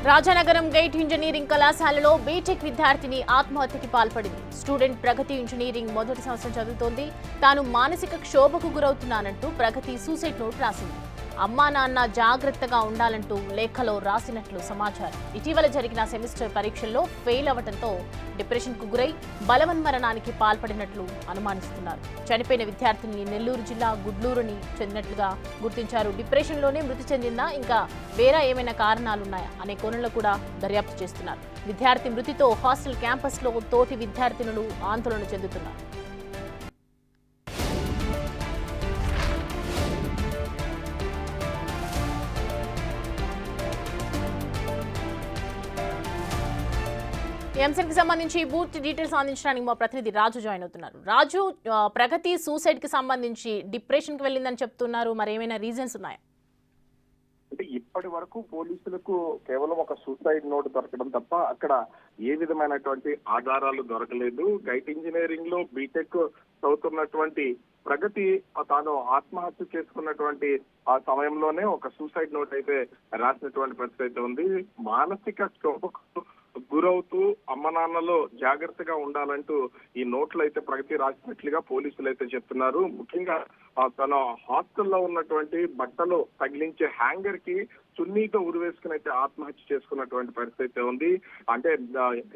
Rajanagaram gate engineering కళాశాలలో BTech విద్యార్థిని ఆత్మహత్యకి పాల్పడింది. స్టూడెంట్ ప్రగతి ఇంజనీరింగ్ మొదటి సంవత్సరం చదువుతోంది. తాను మానసిక క్షోభకు గురవుతున్నానంటూ ప్రగతి సూసైడ్ నోట్ రాసింది. అమ్మా నాన్న జాగ్రత్తగా ఉండాలంటూ లేఖలో రాసినట్లు సమాచారం. ఇటీవల జరిగిన సెమిస్టర్ పరీక్షల్లో ఫెయిల్ అవడంతో డిప్రెషన్కు గురై బలవన్మరణానికి పాల్పడినట్లు అనుమానిస్తున్నారు. చనిపోయిన విద్యార్థిని నెల్లూరు జిల్లా గుడ్లూరుని చెందినట్లుగా గుర్తించారు. డిప్రెషన్లోనే మృతి చెందిందా, ఇంకా వేరే ఏమైనా కారణాలున్నాయా అనే కోణంలో కూడా దర్యాప్తు చేస్తున్నారు. విద్యార్థి మృతితో హాస్టల్ క్యాంపస్లో తోటి విద్యార్థినులు ఆందోళన చెందుతున్నారు. ఈ అంశానికి సంబంధించి పూర్తి డీటెయిల్స్ అందించడానికి మా ప్రతినిధి రాజు జాయిన్ అవుతున్నారు. రాజు, ప్రగతి సూసైడ్ కి సంబంధించి డిప్రెషన్ కి వెళ్ళిందని చెప్తున్నారు, మరి ఏమైనా రీజన్స్ ఉన్నాయా? అంటే ఇప్పటి వరకు పోలీసులకు కేవలం ఒక సూసైడ్ నోట్ దొరకడం తప్ప అక్కడ ఏ విధమైనటువంటి ఆధారాలు దొరకలేదు. గైట్ ఇంజనీరింగ్ లో బీటెక్ చదువుతున్నటువంటి ప్రగతి తాను ఆత్మహత్య చేసుకున్నటువంటి ఆ సమయంలోనే ఒక సూసైడ్ నోట్ అయితే రాసినటువంటి పరిస్థితి అయితే ఉంది. మానసిక క్షోభకు గురవుతూ అమ్మ నాన్నలో జాగ్రత్తగా ఉండాలంటూ ఈ నోట్లు అయితే ప్రగతి రాసినట్లుగా పోలీసులు అయితే చెప్తున్నారు. ముఖ్యంగా తన హాస్టల్లో ఉన్నటువంటి బట్టలు తగిలించే హ్యాంగర్ కి చున్నీతో ఉరివేసుకుని అయితే ఆత్మహత్య చేసుకున్నటువంటి పరిస్థితి ఉంది. అంటే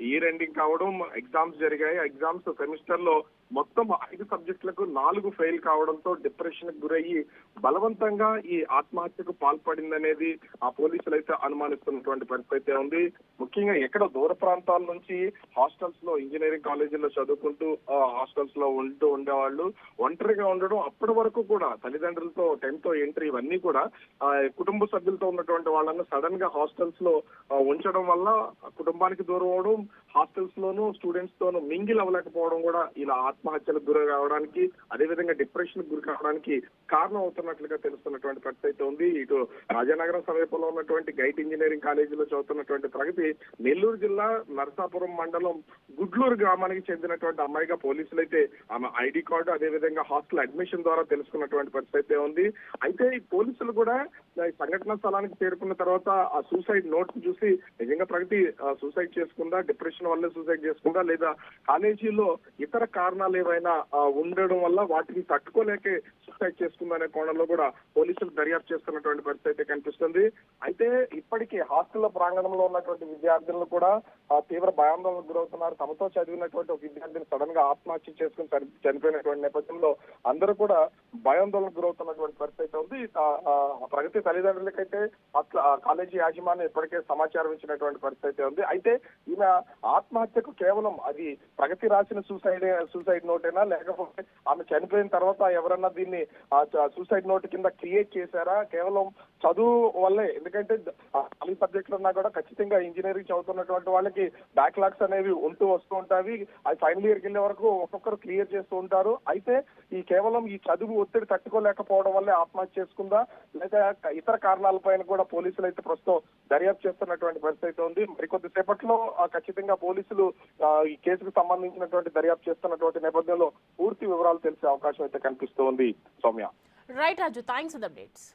ఇయర్ ఎండింగ్ కావడం, ఎగ్జామ్స్ జరిగాయి. ఎగ్జామ్స్ సెమిస్టర్ లో మొత్తం 5 సబ్జెక్టులకు 4 ఫెయిల్ కావడంతో డిప్రెషన్ కు గురయ్యి బలవంతంగా ఈ ఆత్మహత్యకు పాల్పడిందనేది ఆ పోలీసులు అయితే అనుమానిస్తున్నటువంటి పరిస్థితి ఉంది. ముఖ్యంగా ఎక్కడ దూర ప్రాంతాల నుంచి హాస్టల్స్ లో ఇంజనీరింగ్ కాలేజీల్లో చదువుకుంటూ హాస్టల్స్ లో ఉండేవాళ్ళు ఒంటరిగా ఉండడం, అప్పటి వరకు కూడా తల్లిదండ్రులతో 10th ఎంట్రీ ఇవన్నీ కూడా కుటుంబ సభ్యులతో ఉన్నటువంటి వాళ్ళని సడన్ గా హాస్టల్స్ లో ఉంచడం వల్ల కుటుంబానికి దూరం అవడం, హాస్టల్స్ లోను స్టూడెంట్స్ తోనూ మింగిల్ అవ్వలేకపోవడం కూడా ఇలా ఆత్మహత్యలకు గురి కావడానికి, అదేవిధంగా డిప్రెషన్ గురి కావడానికి కారణం అవుతున్నట్లుగా తెలుస్తున్నటువంటి పరిస్థితి ఉంది. ఇటు రాజానగరం సమీపంలో ఉన్నటువంటి గైట్ ఇంజనీరింగ్ కాలేజీలో చదువుతున్నటువంటి ప్రగతి నెల్లూరు జిల్లా నరసాపురం మండలం గుడ్లూరు గ్రామానికి చెందినటువంటి అమ్మాయిగా పోలీసులు అయితే ఆమె ఐడి కార్డు, అదేవిధంగా హాస్టల్ అడ్మిషన్ ద్వారా తెలుసుకున్నటువంటి పరిస్థితి ఉంది. అయితే ఈ పోలీసులు కూడా సంఘటన స్థలానికి చేరుకున్న తర్వాత ఆ సూసైడ్ నోట్ చూసి నిజంగా ప్రగతి సూసైడ్ చేసుకుందా, డిప్రెషన్ వల్ల సూసైడ్ చేసుకుందా, లేదా కాలేజీలో ఇతర కారణాలు ఏవైనా ఉండడం వల్ల వాటిని తట్టుకోలేకే సూసైడ్ చేసుకుందా అనే కోణంలో కూడా పోలీసులు దర్యాప్తు చేస్తున్నటువంటి పరిస్థితి కనిపిస్తుంది. అయితే ఇప్పటికీ హాస్టల్ ప్రాంగణంలో ఉన్నటువంటి విద్యార్థులు కూడా తీవ్ర భయాందోళనకు గురవుతున్నారు. తమతో చదివినటువంటి ఒక విద్యార్థిని సడన్ గా ఆత్మహత్య చేసుకుని చనిపోయినటువంటి నేపథ్యంలో అందరూ కూడా భయాందోళనకు గురవుతున్నటువంటి పరిస్థితి ఉంది. ప్రగతి తల్లిదండ్రులకైతే కాలేజీ యాజమాన్యం ఇప్పటికే సమాచారం ఇచ్చినటువంటి పరిస్థితి ఉంది. అయితే ఈమె ఆత్మహత్యకు కేవలం అది ప్రగతి రాసిన సూసైడ్ నోటేనా, లేకపోతే ఆమె చనిపోయిన తర్వాత ఎవరన్నా దీన్ని సూసైడ్ నోట్ కింద క్రియేట్ చేశారా, కేవలం చదువు వల్లే? ఎందుకంటే అన్ని సబ్జెక్టులు ఉన్నా కూడా ఖచ్చితంగా ఇంజనీరింగ్ చదువుతున్నటువంటి వాళ్ళకి బ్యాక్లాగ్స్ అనేవి వస్తూ ఉంటాయి. అది ఫైనల్ ఇయర్కి వెళ్ళే వరకు ఒక్కొక్కరు క్లియర్ చేస్తూ ఉంటారు. అయితే ఈ కేవలం ఈ చదువు ఒత్తిడి తట్టుకోలేకపోవడం వల్లే ఆత్మహత్య చేసుకుందా, లేదా ఇతర కారణాలపైన కూడా పోలీసులు అయితే ప్రస్తుతం దర్యాప్తు చేస్తున్నటువంటి పరిస్థితి ఉంది. మరికొద్ది సేపట్లో ఖచ్చితంగా పోలీసులు ఈ కేసుకు సంబంధించినటువంటి దర్యాప్తు చేస్తున్నటువంటి నేపథ్యంలో పూర్తి వివరాలు తెలిసే అవకాశం అయితే కనిపిస్తోంది. Soumya. Right Raju, thanks for the updates.